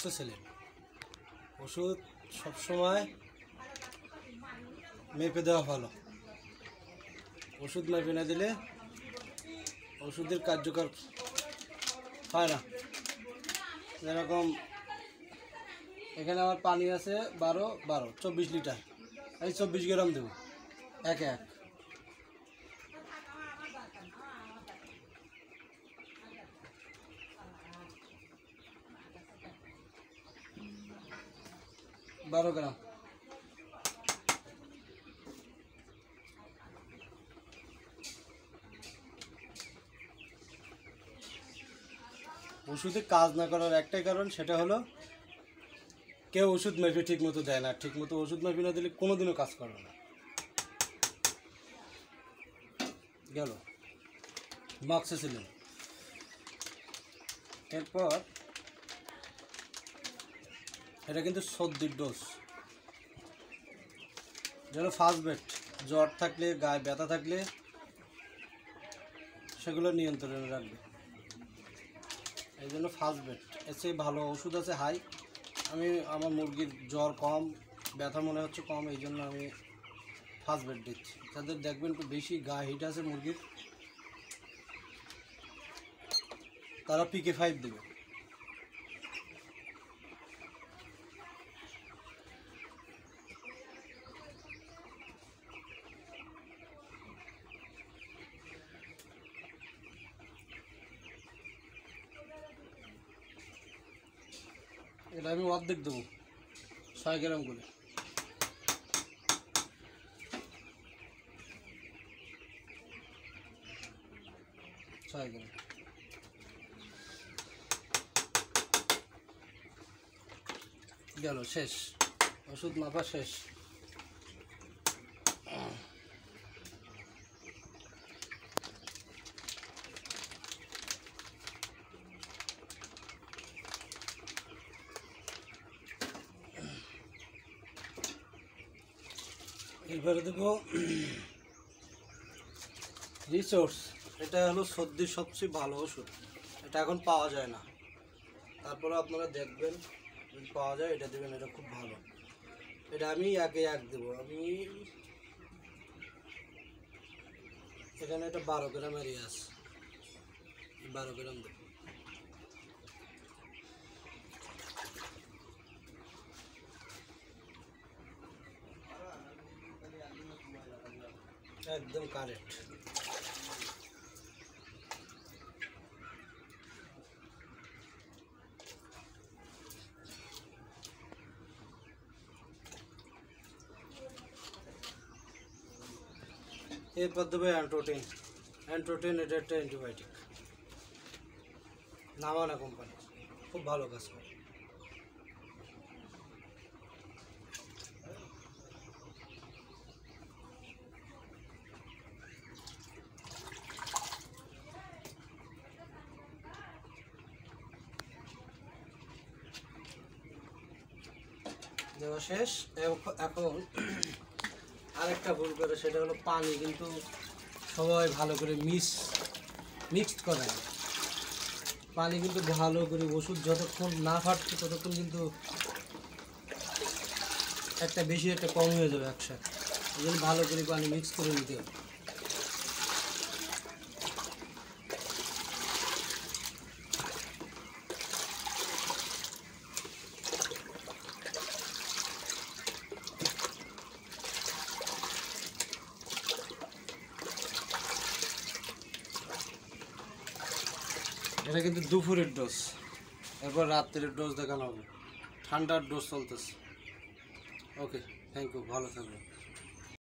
মক্সিসিলিন ওষুধ সবসময় মেপে দেওয়া ভালো। ওষুধ মেপে না দিলে ওষুধের কার্যকর হয় না। যেরকম এখানে আমার পানি আছে 24 লিটার, আমি 24 গ্রাম দেবো একে এক। বারো গ্রাম। ওষুধে কাজ না করার একটাই কারণ, সেটা হলো কেউ ওষুধ মেপে ঠিক মতো দেয় না। ঠিক মতো ওষুধ মেপে না দিলে কোনোদিনও কাজ করবে না। গেল মক্সিসিলিন। এরপর এটা কিন্তু সর্দির ডোজ, যেন ফার্স্ট বেড। জ্বর থাকলে, গায়ে ব্যথা থাকলে সেগুলো নিয়ন্ত্রণে রাখবে। এই জন্য ফার্স্ট বেড। এর চেয়ে ভালো ওষুধ আছে হাই। আমি আমার মুরগির জ্বর কম, ব্যথা মনে হচ্ছে কম, এই জন্য আমি ফার্স্ট বেড দিচ্ছি। যাদের দেখবেন একটু বেশি গায়ে হিট আছে মুরগির, তারা PK5 দেবে। এটা আমি অর্ধেক দেবো, 6 গ্রাম করে। গেল, শেষ। ওষুধ মাপা শেষ। এরপরে দেবো রিসোর্স। এটা হলো সর্দির সবচেয়ে ভালো ওষুধ। এটা এখন পাওয়া যায় না, তারপরে আপনারা দেখবেন যদি পাওয়া যায় এটা দেবেন। এটা খুব ভালো। এটা আমি একে এক দেবো। আমি এখানে এটা 12 গ্রামেরই আছে, 12 গ্রাম দেবো। একদম কারেক্ট। এরপর দেবে অ্যান্ট্রোটিন। অ্যান্ট্রোটিন এটা একটা অ্যান্টিবায়োটিক, নামানা কোম্পানি, খুব ভালো কাজ করে। দেওয়া শেষ। এখন আরেকটা ভুল করে, সেটা হলো পানি কিন্তু সবাই ভালো করে মিক্সড করে না। পানি কিন্তু ভালো করে, ওষুধ যতক্ষণ না ফাটছে ততক্ষণ কিন্তু একটা বেশি একটা কম হয়ে যাবে একসাথে। এই জন্য ভালো করে পানি মিক্স করে নিতে হবে। এটা কিন্তু দুপুরের ডোজ, এরপর রাত্রের ডোজ দেখানো হবে। ঠান্ডার ডোজ চলতেছে। ওকে, থ্যাংক ইউ, ভালো থাকবেন।